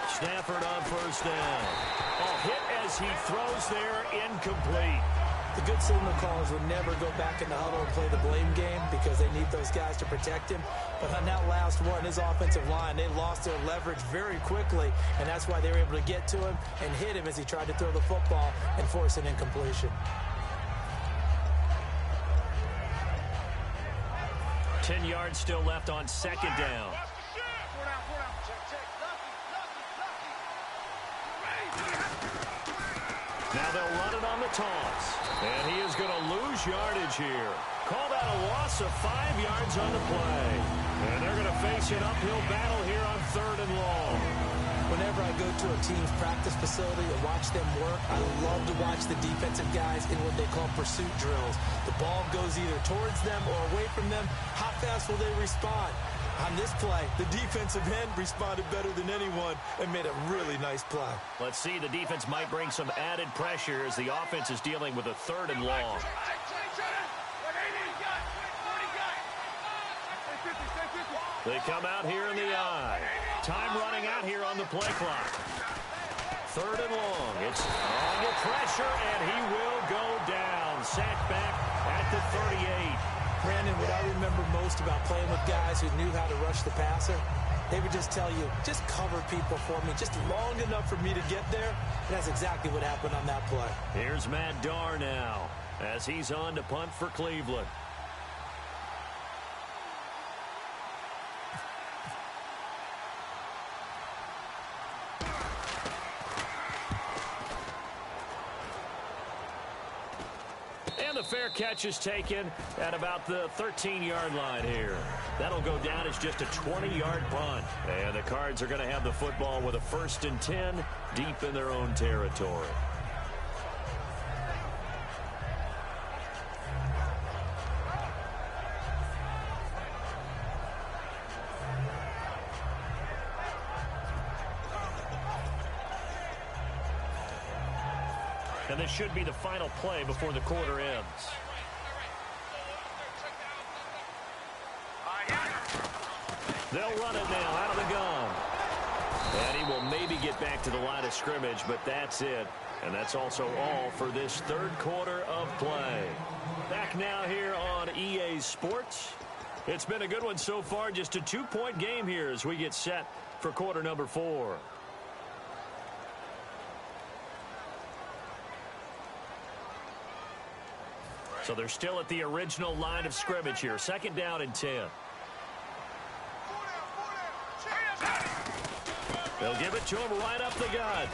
Stafford on 1st down. A hit as he throws there, incomplete. The good signal callers would never go back in the huddle and play the blame game because they need those guys to protect him. But on that last one, his offensive line, they lost their leverage very quickly, and that's why they were able to get to him and hit him as he tried to throw the football and force an incompletion. 10 yards still left on 2nd down. Now they'll run it on the toss. And he is going to lose yardage here. Call that a loss of 5 yards on the play. And they're going to face an uphill battle here on 3rd and long. Whenever I go to a team's practice facility and watch them work, I love to watch the defensive guys in what they call pursuit drills. The ball goes either towards them or away from them. How fast will they respond? On this play, the defensive end responded better than anyone and made a really nice play. Let's see, the defense might bring some added pressure as the offense is dealing with a 3rd and long. They come out here in the eye. Time running out here on the play clock. 3rd and long. It's under pressure, and he will go down. Sacked back at the 38. Brandon, what I remember most about playing with guys who knew how to rush the passer, they would just tell you, just cover people for me, just long enough for me to get there. And that's exactly what happened on that play. Here's Matt Darr now as he's on to punt for Cleveland. And the fair catch is taken at about the 13-yard line here. That'll go down as just a 20-yard punt. And the Cards are going to have the football with a 1st and 10 deep in their own territory. And this should be the final play before the quarter ends. They'll run it now out of the gun. And he will maybe get back to the line of scrimmage, but that's it. And that's also all for this 3rd quarter of play. Back now here on EA Sports. It's been a good one so far. Just a 2-point game here as we get set for quarter number 4. So they're still at the original line of scrimmage here. 2nd down and 10. They'll give it to him right up the gut.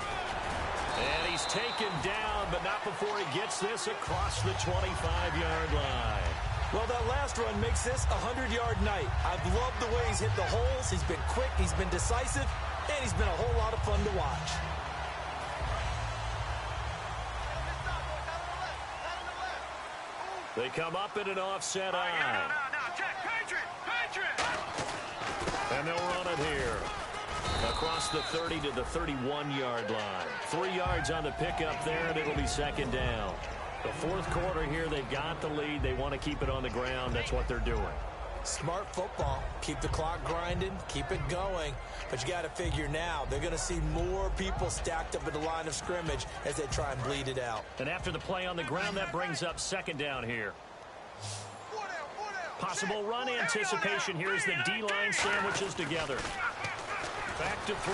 And he's taken down, but not before he gets this across the 25-yard line. Well, that last run makes this a 100-yard night. I've loved the way he's hit the holes. He's been quick, he's been decisive, and he's been a whole lot of fun to watch. They come up in an offset eye. And they'll run it here. Across the 30 to the 31-yard line. 3 yards on the pickup there, and it'll be 2nd down. The 4th quarter here, they've got the lead. They want to keep it on the ground. That's what they're doing. Smart football. Keep the clock grinding. Keep it going. But you got to figure now, they're going to see more people stacked up at the line of scrimmage as they try and bleed it out. And after the play on the ground, that brings up 2nd down here. Possible run anticipation here as the D-line sandwiches together. Back to throw.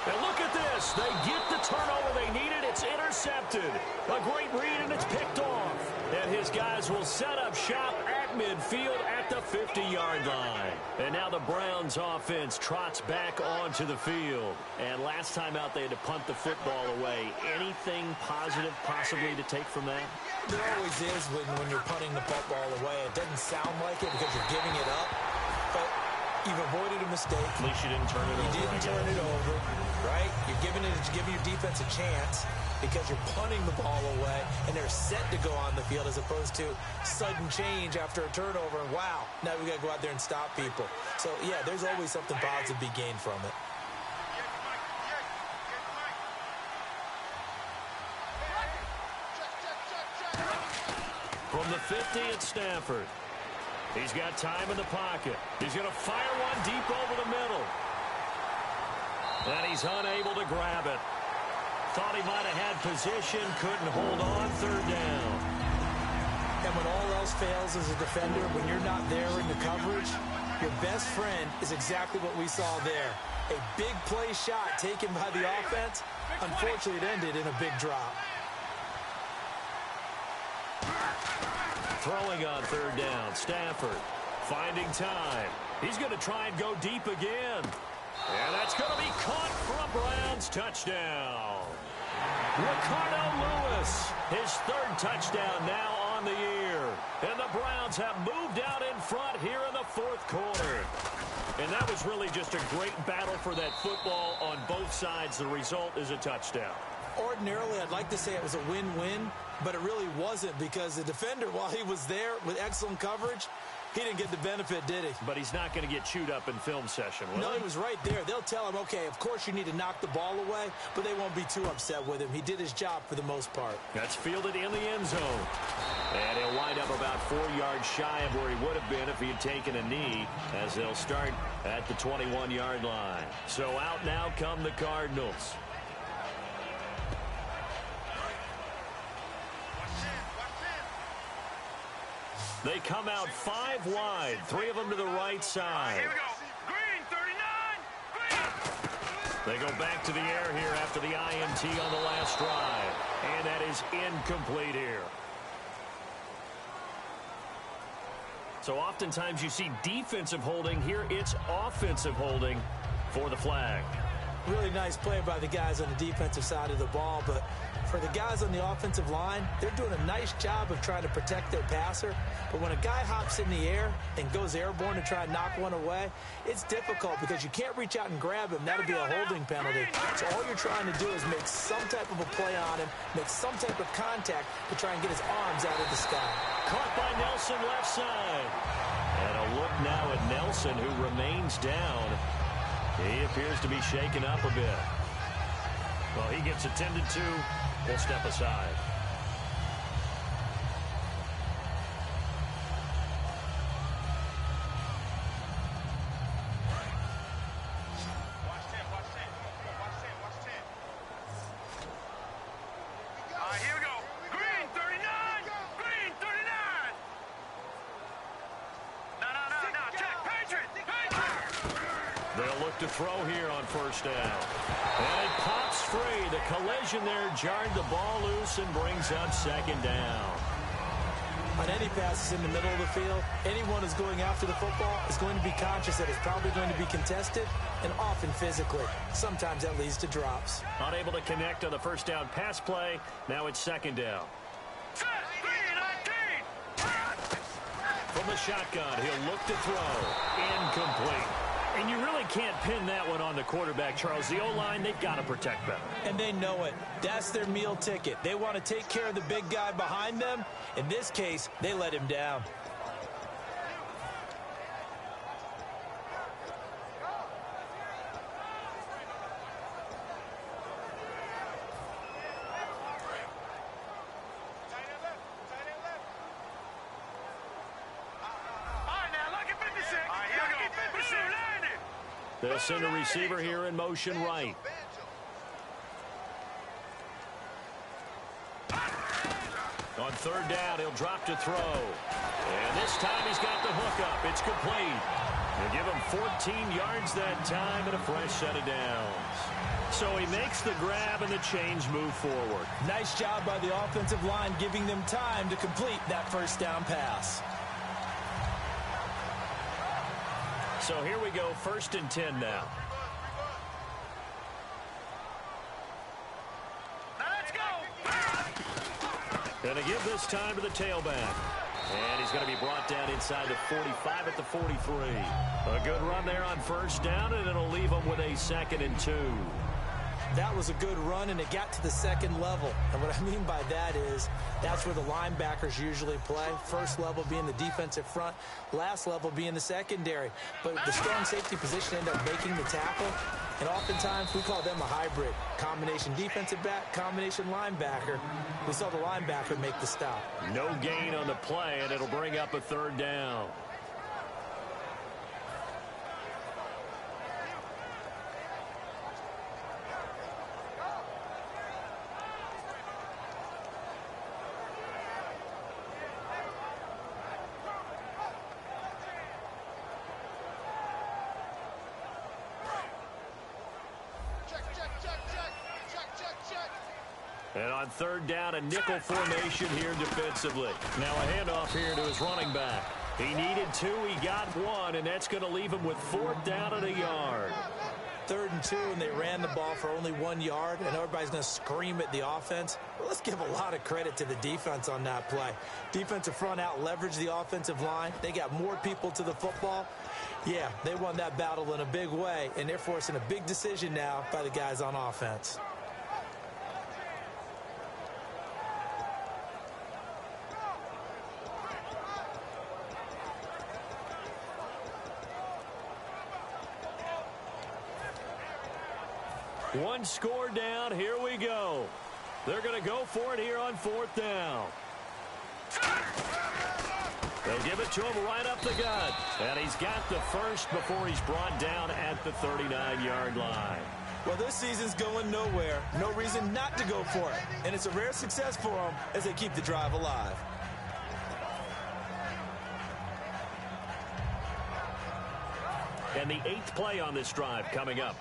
And look at this. They get the turnover they needed. It's intercepted. A great read, and it's picked off. And his guys will set up shop at midfield at the 50-yard line. And now the Browns offense trots back onto the field. And last time out, they had to punt the football away. Anything positive possibly to take from that? There always is when you're punting the football away. It doesn't sound like it because you're giving it up. But you've avoided a mistake. At least you didn't turn it over. You didn't turn it over, right? You're giving your defense a chance because you're punting the ball away, and they're set to go on the field as opposed to sudden change after a turnover. And wow, now we got to go out there and stop people. So, yeah, there's always something positive to be gained from it. From the 50, it's Stafford. He's got time in the pocket. He's going to fire one deep over the middle. And he's unable to grab it. Thought he might have had position, couldn't hold on. 3rd down. And when all else fails as a defender, when you're not there in the coverage, your best friend is exactly what we saw there. A big play shot taken by the offense. Unfortunately, it ended in a big drop. Throwing on 3rd down, Stafford finding time. He's going to try and go deep again. And that's going to be caught for a Browns touchdown. Ricardo Lewis, his 3rd touchdown now on the year. And the Browns have moved out in front here in the 4th quarter. And that was really just a great battle for that football on both sides. The result is a touchdown. Ordinarily, I'd like to say it was a win-win, but it really wasn't because the defender, while he was there with excellent coverage, He didn't get the benefit, did he? But he's not going to get chewed up in film session, will No, he? he was right there. They'll tell him, okay, of course you need to knock the ball away, but they won't be too upset with him. He did his job for the most part. That's fielded in the end zone. And he'll wind up about 4 yards shy of where he would have been if he had taken a knee, as they'll start at the 21-yard line. So out now come the Cardinals. They come out 5 wide, 3 of them to the right side. Here we go. Green, 39. Green. They go back to the air here after the INT on the last drive. And that is incomplete here. So oftentimes you see defensive holding. Here it's offensive holding for the flag. Really nice play by the guys on the defensive side of the ball, but for the guys on the offensive line, they're doing a nice job of trying to protect their passer. But when a guy hops in the air and goes airborne to try and knock one away, it's difficult because you can't reach out and grab him. That'll be a holding penalty. So all you're trying to do is make some type of a play on him, make some type of contact to try and get his arms out of the sky. Caught by Nelson left side. And a look now at Nelson, who remains down. He appears to be shaken up a bit. Well, he gets attended to. We'll step aside. Here we go. Green, 39. Green, 39. No. Check. Patriot. They'll look to throw here on first down. And it pops free. The collision there jarred the ball loose and brings up second down. On any passes in the middle of the field, anyone who's going after the football is going to be conscious that it's probably going to be contested and often physically. Sometimes that leads to drops. Unable to connect on the first down pass play. Now it's second down. Set. 3-19. From the shotgun, he'll look to throw. Incomplete. And you really can't pin that one on the quarterback, Charles. The O-line, they've got to protect better. And they know it. That's their meal ticket. They want to take care of the big guy behind them. In this case, they let him down. They'll send a receiver here in motion right. On third down, he'll drop to throw. And this time he's got the hook up. It's complete. They'll give him 14 yards that time and a fresh set of downs. So he makes the grab and the chains move forward. Nice job by the offensive line giving them time to complete that first down pass. So here we go, 1st and 10 now. Let's go. Going to give this time to the tailback. And he's going to be brought down inside the 45 at the 43. A good run there on first down, and it'll leave him with a 2nd and 2. That was a good run, and it got to the second level. And what I mean by that is that's where the linebackers usually play. First level being the defensive front, last level being the secondary. But the strong safety position ended up making the tackle. And oftentimes we call them a hybrid. Combination defensive back, combination linebacker. We saw the linebacker make the stop. No gain on the play, and it'll bring up a 3rd down. And on 3rd down, a nickel formation here defensively. Now a handoff here to his running back. He needed 2, he got 1, and that's going to leave him with 4th down and a yard. 3rd and 2, and they ran the ball for only 1 yard, and everybody's going to scream at the offense. Well, let's give a lot of credit to the defense on that play. Defensive front out leveraged the offensive line. They got more people to the football. Yeah, they won that battle in a big way, and they're forcing a big decision now by the guys on offense. One score down. Here we go. They're going to go for it here on 4th down. They'll give it to him right up the gut. And he's got the first before he's brought down at the 39-yard line. Well, this season's going nowhere. No reason not to go for it. And it's a rare success for them as they keep the drive alive. And the 8th play on this drive coming up.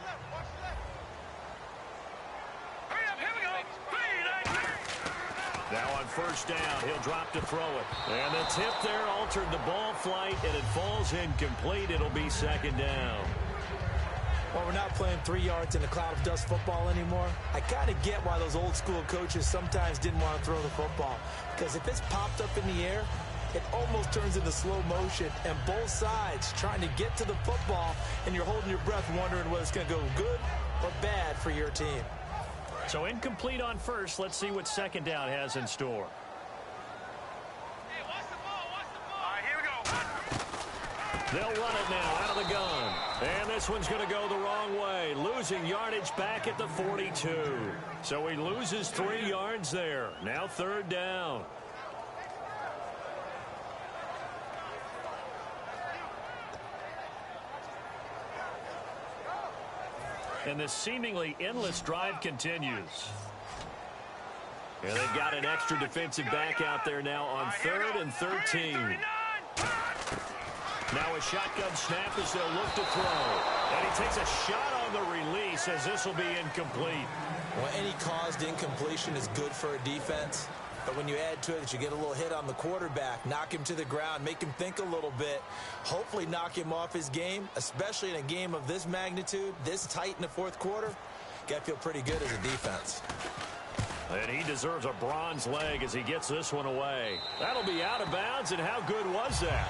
Now on 1st down, he'll drop to throw it. And the tip there altered the ball flight, and it falls incomplete. It'll be 2nd down. Well, we're not playing 3 yards in a cloud of dust football anymore. I kind of get why those old school coaches sometimes didn't want to throw the football. Because if it's popped up in the air, it almost turns into slow motion, and both sides trying to get to the football, and you're holding your breath wondering whether it's going to go good or bad for your team. So incomplete on 1st. Let's see what 2nd down has in store. Hey, watch the ball, watch the ball. All right, here we go. They'll run it now out of the gun. And this one's going to go the wrong way. Losing yardage back at the 42. So he loses 3 yards there. Now 3rd down. And this seemingly endless drive continues. And they've got an extra defensive back out there now on 3rd and 13. Now a shotgun snap as they'll look to throw. And he takes a shot on the release as this will be incomplete. Well, any caused incompletion is good for a defense. But when you add to it that you get a little hit on the quarterback, knock him to the ground, make him think a little bit, hopefully knock him off his game, especially in a game of this magnitude, this tight in the 4th quarter, got to feel pretty good as a defense. And he deserves a bronze leg as he gets this one away. That'll be out of bounds, and how good was that?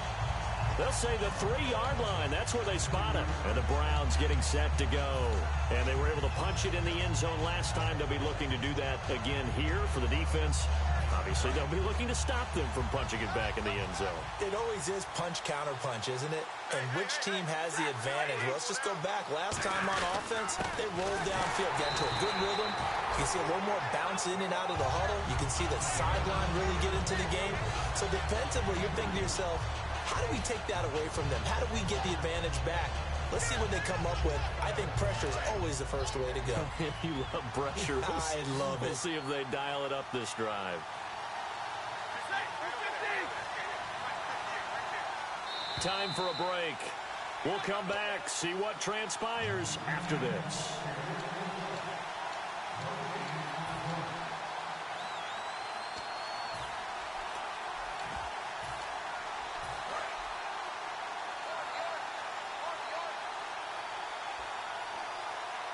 They'll say the 3-yard line. That's where they spot him. And the Browns getting set to go. And they were able to punch it in the end zone last time. They'll be looking to do that again here for the defense. Obviously, they'll be looking to stop them from punching it back in the end zone. It always is punch-counter-punch, isn't it? And which team has the advantage? Well, let's just go back. Last time on offense, they rolled downfield, got into a good rhythm. You can see a little more bounce in and out of the huddle. You can see the sideline really get into the game. So defensively, you're thinking to yourself, how do we take that away from them? How do we get the advantage back? Let's see what they come up with. I think pressure is always the first way to go. You love pressure. I love it. We'll see if they dial it up this drive. Time for a break. We'll come back, see what transpires after this.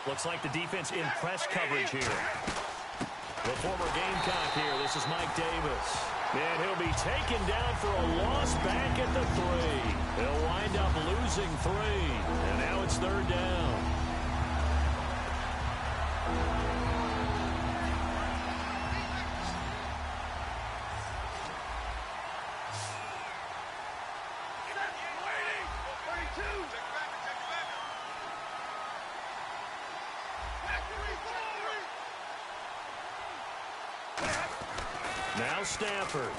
Looks like the defense in press coverage here. The former Gamecock here. This is Mike Davis. And he'll be taken down for a loss back at the 3. He'll wind up losing 3. And now it's 3rd down. Now Stafford.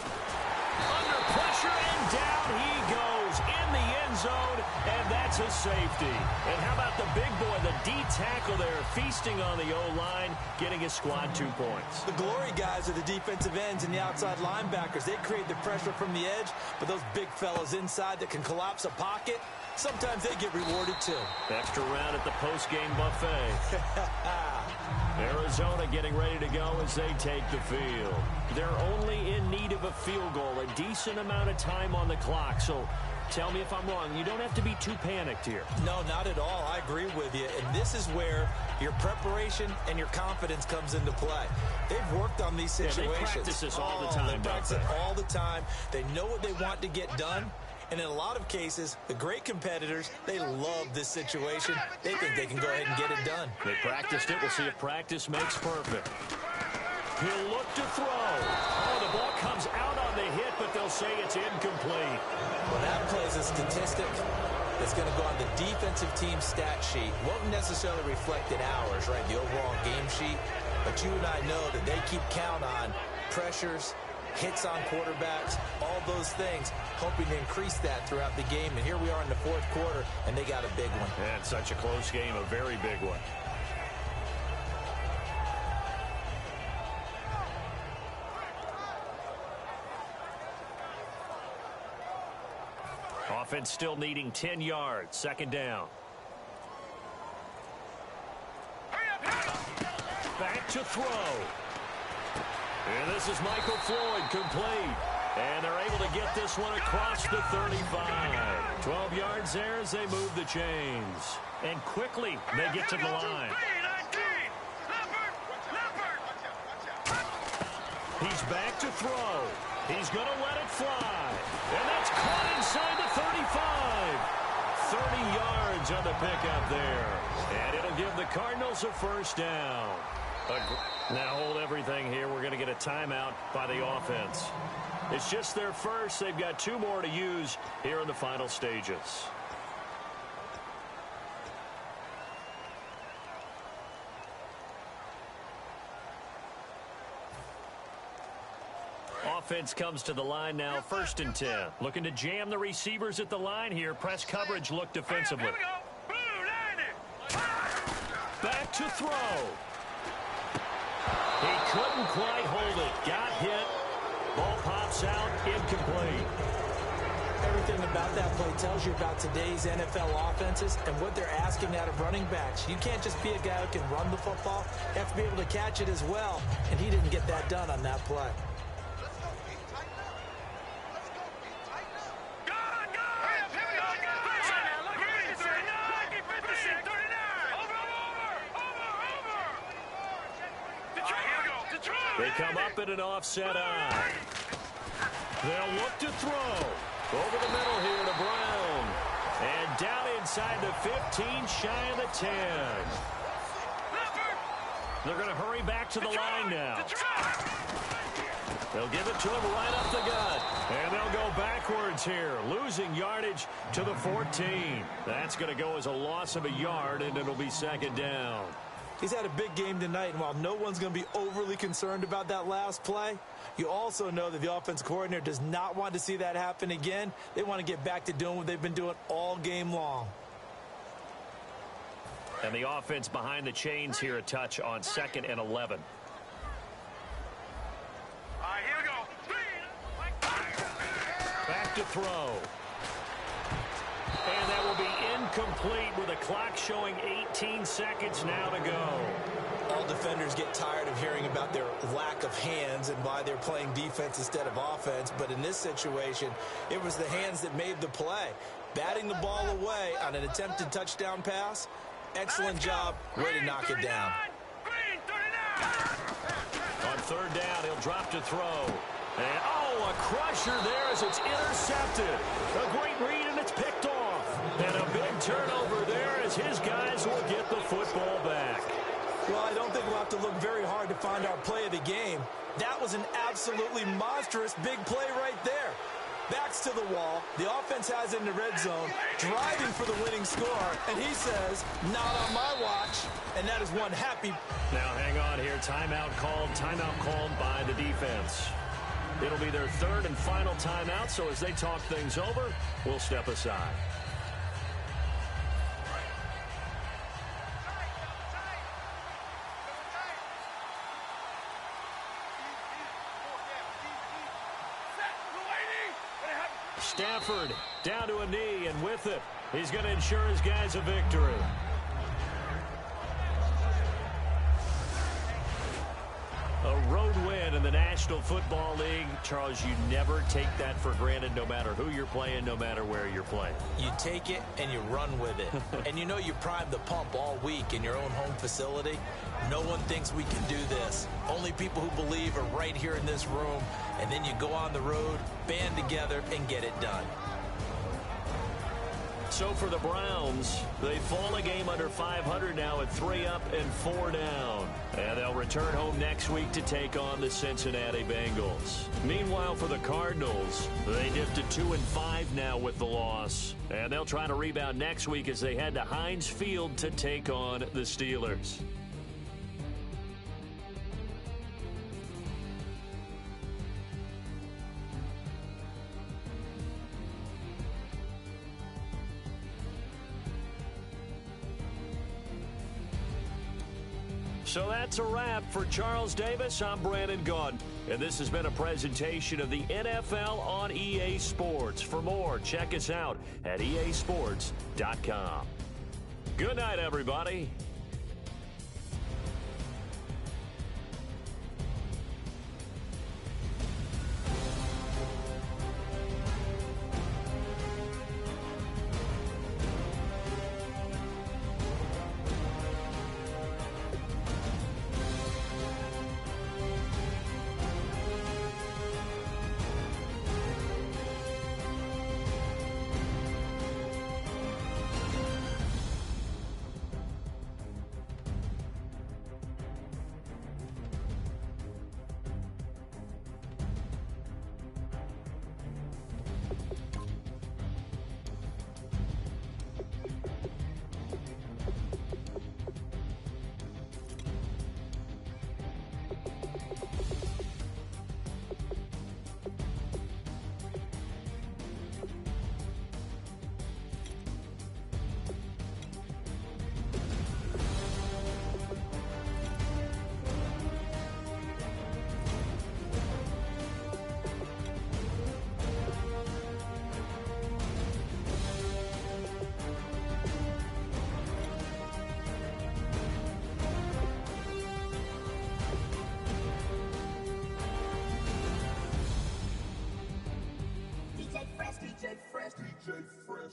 Under pressure, and down he goes in the end zone, and that's a safety. And how about the big boy, the D tackle there, feasting on the O-line, getting his squad 2 points. The glory guys are the defensive ends and the outside linebackers. They create the pressure from the edge, but those big fellas inside that can collapse a pocket, sometimes they get rewarded too. Extra round at the post-game buffet. Arizona getting ready to go as they take the field. They're only in need of a field goal, a decent amount of time on the clock. So tell me if I'm wrong. You don't have to be too panicked here. No, not at all. I agree with you. And this is where your preparation and your confidence comes into play. They've worked on these situations. They practice this all the time. They practice it all the time. They know what they want to get done. And in a lot of cases, the great competitors, they love this situation. They think they can go ahead and get it done. They practiced it. We'll see if practice makes perfect. He'll look to throw. Oh, the ball comes out on the hit, but they'll say it's incomplete. Well, that plays a statistic. that's going to go on the defensive team stat sheet. Won't necessarily reflect in ours, right, the overall game sheet. But you and I know that they keep count on pressures, hits on quarterbacks, all those things, hoping to increase that throughout the game. And here we are in the fourth quarter, and they got a big one. And such a close game, a very big one. Offense still needing 10 yards. Second down. Back to throw. And this is Michael Floyd, complete. And they're able to get this one across the 35. 12 yards there as they move the chains. And quickly they get to the line. He's back to throw. He's going to let it fly. And that's caught inside the 35. 30 yards on the pickup there. And it'll give the Cardinals a first down. Now hold everything here. We're going to get a timeout by the offense. It's just their first. They've got 2 more to use here in the final stages. Offense comes to the line now, 1st and 10. Looking to jam the receivers at the line here. Press coverage look defensively. Back to throw. He couldn't quite hold it. Got hit. Ball pops out, incomplete. Everything about that play tells you about today's NFL offenses and what they're asking out of running backs. You can't just be a guy who can run the football. You have to be able to catch it as well, and he didn't get that done on that play. They come up in an offset eye. They'll look to throw. Over the middle here to Brown. And down inside the 15, shy of the 10. They're going to hurry back to the line now. They'll give it to him right up the gut. And they'll go backwards here, losing yardage to the 14. That's going to go as a loss of a yard, and it'll be second down. He's had a big game tonight, and while no one's going to be overly concerned about that last play, you also know that the offense coordinator does not want to see that happen again. They want to get back to doing what they've been doing all game long. And the offense behind the chains here a touch on 2nd and 11. All right, here we go. Back to throw. And that will be incomplete with a clock showing 18 seconds now to go. All defenders get tired of hearing about their lack of hands and why they're playing defense instead of offense. But in this situation, it was the hands that made the play. Batting the ball away on an attempted touchdown pass. Excellent job. Way to knock it down. On 3rd down, he'll drop to throw. And, a crusher there as it's intercepted. A great read, and it's picked off. And a big turnover there as his guys will get the football back. Well, I don't think we'll have to look very hard to find our play of the game. That was an absolutely monstrous big play right there. Backs to the wall. The offense has it in the red zone, driving for the winning score. And he says, not on my watch. And that is one happy. Now hang on here. Timeout called by the defense. It'll be their 3rd and final timeout, so as they talk things over, we'll step aside. Stafford down to a knee, and with it, he's going to ensure his guys a victory. A road win in the National Football League. Charles, you never take that for granted, no matter who you're playing, no matter where you're playing. You take it and you run with it. And you know you primed the pump all week in your own home facility. No one thinks we can do this. Only people who believe are right here in this room. And then you go on the road, band together, and get it done. So for the Browns, They fall a game under 500 now at 3 up and 4 down. And they'll return home next week to take on the Cincinnati Bengals. Meanwhile, for the Cardinals, they dipped to 2-5 now with the loss. And they'll try to rebound next week as they head to Heinz Field to take on the Steelers. So that's a wrap. For Charles Davis, I'm Brandon Gaudin. And this has been a presentation of the NFL on EA Sports. For more, check us out at easports.com. Good night, everybody.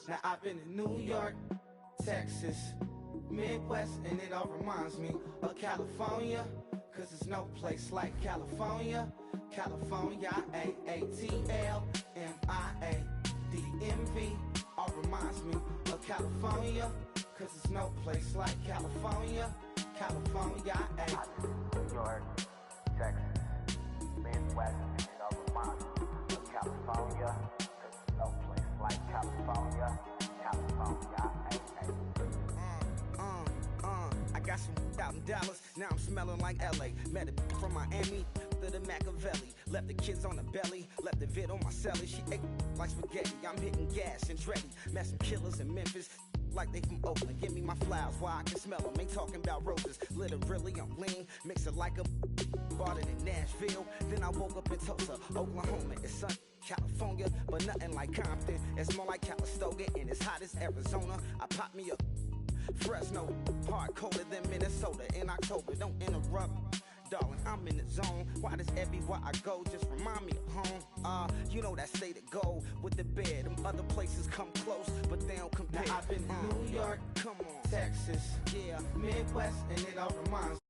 Now I've been in New York, Texas, Midwest, and it all reminds me of California, cause there's no place like California. California, A-A-T-L-M-I-A-D-M-V, all reminds me of California, cause there's no place like California. California, New York, Texas, Midwest, and it all reminds me of California, cause there's no place like California. California, I got some out in Dallas, now I'm smelling like LA. Met a from Miami to the Machiavelli. Left the kids on the belly, left the vid on my celly. She ate like spaghetti, I'm hitting gas and dready. Met some killers in Memphis, like they from Oakland. Give me my flowers while I can smell them. Ain't talking about roses, literally I'm lean. Mix it like a bought it in Nashville. Then I woke up in Tulsa, Oklahoma. It's sun, California, but nothing like Compton. It's more like Calistoga and it's hot as Arizona. I pop me a Fresno, hard colder than Minnesota in October. Don't interrupt, darling, I'm in the zone. Why does everywhere I go just remind me of home? You know that state of gold with the bed. Them other places come close, but they don't compare. Now I've been to New York, come on, Texas, yeah, Midwest, and it all reminds me.